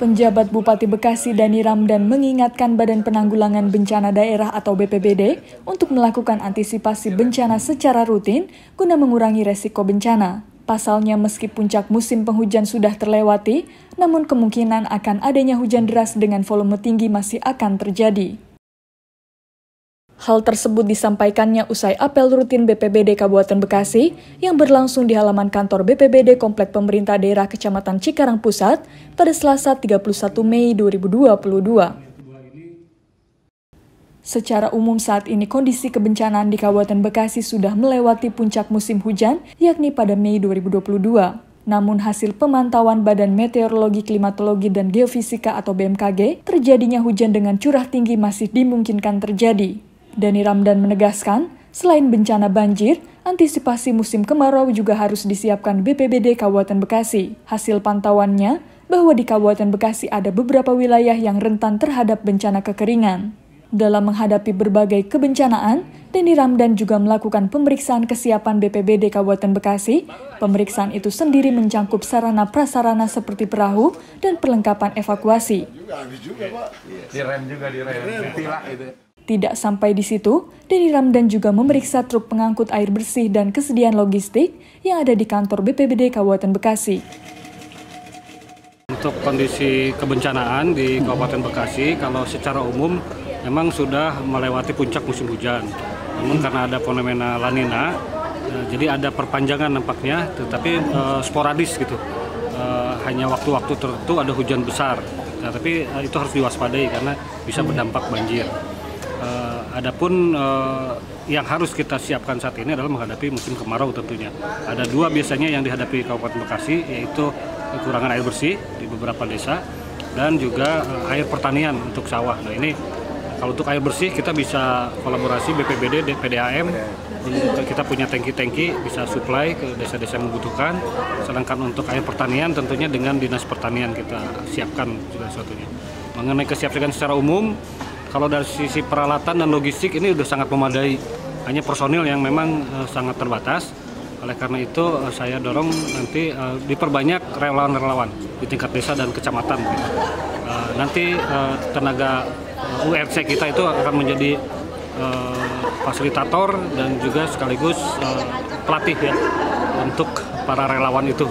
Penjabat Bupati Bekasi Dani Ramdan mengingatkan Badan Penanggulangan Bencana Daerah atau BPBD untuk melakukan antisipasi bencana secara rutin guna mengurangi resiko bencana. Pasalnya meski puncak musim penghujan sudah terlewati, namun kemungkinan akan adanya hujan deras dengan volume tinggi masih akan terjadi. Hal tersebut disampaikannya usai apel rutin BPBD Kabupaten Bekasi yang berlangsung di halaman kantor BPBD Komplek Pemerintah Daerah Kecamatan Cikarang Pusat pada Selasa 31 Mei 2022. Secara umum saat ini kondisi kebencanaan di Kabupaten Bekasi sudah melewati puncak musim hujan yakni pada Mei 2022. Namun hasil pemantauan Badan Meteorologi, Klimatologi, dan Geofisika atau BMKG, terjadinya hujan dengan curah tinggi masih dimungkinkan terjadi. Dani Ramdan menegaskan, selain bencana banjir, antisipasi musim kemarau juga harus disiapkan BPBD Kabupaten Bekasi. Hasil pantauannya bahwa di Kabupaten Bekasi ada beberapa wilayah yang rentan terhadap bencana kekeringan. Dalam menghadapi berbagai kebencanaan, Dani Ramdan juga melakukan pemeriksaan kesiapan BPBD Kabupaten Bekasi. Pemeriksaan itu sendiri mencakup sarana prasarana seperti perahu dan perlengkapan evakuasi. Direm. Tidak sampai di situ, Dani Ramdan juga memeriksa truk pengangkut air bersih dan kesediaan logistik yang ada di kantor BPBD Kabupaten Bekasi. Untuk kondisi kebencanaan di Kabupaten Bekasi, kalau secara umum memang sudah melewati puncak musim hujan. Namun karena ada fenomena La Nina, jadi ada perpanjangan nampaknya, tetapi sporadis gitu. Hanya waktu-waktu tertentu ada hujan besar, tapi itu harus diwaspadai karena bisa berdampak banjir. Adapun yang harus kita siapkan saat ini adalah menghadapi musim kemarau tentunya. Ada dua biasanya yang dihadapi Kabupaten Bekasi, yaitu kekurangan air bersih di beberapa desa dan juga air pertanian untuk sawah. Nah ini kalau untuk air bersih kita bisa kolaborasi BPBD, PDAM, kita punya tangki-tangki bisa supply ke desa-desa yang membutuhkan. Sedangkan untuk air pertanian tentunya dengan Dinas Pertanian kita siapkan juga satunya. Mengenai kesiapsiagaan secara umum, kalau dari sisi peralatan dan logistik ini sudah sangat memadai, hanya personil yang memang sangat terbatas. Oleh karena itu saya dorong nanti diperbanyak relawan-relawan di tingkat desa dan kecamatan. Nanti tenaga URC kita itu akan menjadi fasilitator dan juga sekaligus pelatih ya untuk para relawan itu.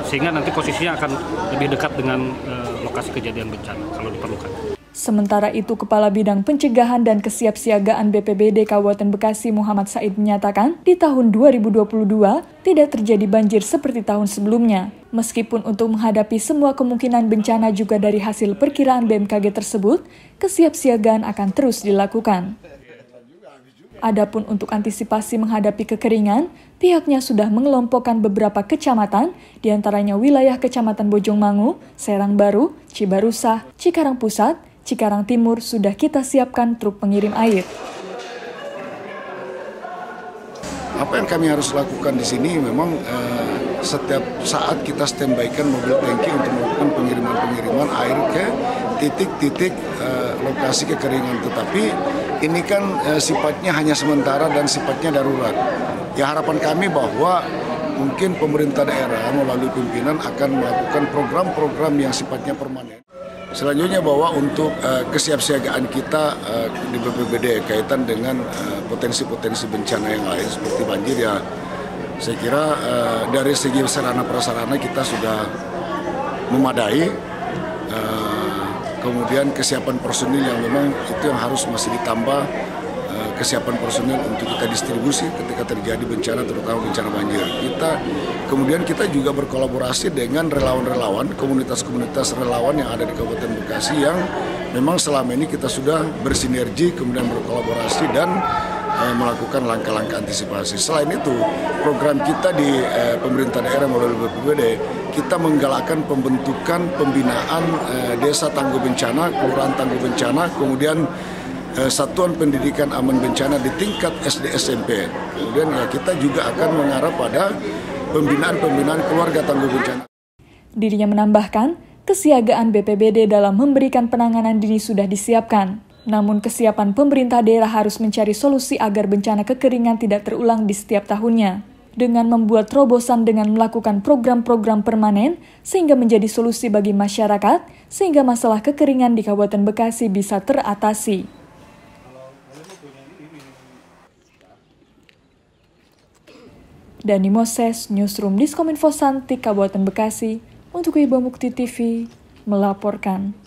Sehingga nanti posisinya akan lebih dekat dengan lokasi kejadian bencana kalau diperlukan. Sementara itu, Kepala Bidang Pencegahan dan Kesiapsiagaan BPBD Kabupaten Bekasi Muhammad Said menyatakan di tahun 2022 tidak terjadi banjir seperti tahun sebelumnya. Meskipun untuk menghadapi semua kemungkinan bencana juga dari hasil perkiraan BMKG tersebut, kesiapsiagaan akan terus dilakukan. Adapun untuk antisipasi menghadapi kekeringan, pihaknya sudah mengelompokkan beberapa kecamatan, diantaranya wilayah Kecamatan Bojongmangu, Serang Baru, Cibarusah, Cikarang Pusat, Cikarang Timur sudah kita siapkan truk pengirim air. Apa yang kami harus lakukan di sini memang setiap saat kita standby-kan mobil tangki untuk melakukan pengiriman air ke titik-titik lokasi kekeringan. Tetapi ini kan sifatnya hanya sementara dan sifatnya darurat. Ya harapan kami bahwa mungkin pemerintah daerah melalui pimpinan akan melakukan program-program yang sifatnya permanen. Selanjutnya bahwa untuk kesiapsiagaan kita di BPBD kaitan dengan potensi-potensi bencana yang lain seperti banjir ya, saya kira dari segi sarana prasarana kita sudah memadai. Kemudian kesiapan personil yang memang itu yang harus masih ditambah, kesiapan personil untuk kita distribusi ketika terjadi bencana, terutama bencana banjir. Kemudian kita juga berkolaborasi dengan relawan-relawan, komunitas-komunitas relawan yang ada di Kabupaten Bekasi yang memang selama ini kita sudah bersinergi, kemudian berkolaborasi dan melakukan langkah-langkah antisipasi. Selain itu, program kita di pemerintah daerah melalui BPBD, kita menggalakkan pembentukan pembinaan desa tangguh bencana, kelurahan tangguh bencana, kemudian satuan pendidikan aman bencana di tingkat SD SMP. Kemudian ya kita juga akan mengarah pada pembinaan keluarga tangguh bencana. Dirinya menambahkan, kesiagaan BPBD dalam memberikan penanganan dini sudah disiapkan. Namun kesiapan pemerintah daerah harus mencari solusi agar bencana kekeringan tidak terulang di setiap tahunnya. dengan membuat terobosan dengan melakukan program-program permanen sehingga menjadi solusi bagi masyarakat sehingga masalah kekeringan di Kabupaten Bekasi bisa teratasi. Dani Moses, Newsroom Diskominfo Santik, Kabupaten Bekasi, untuk Ibu Mukti TV, melaporkan.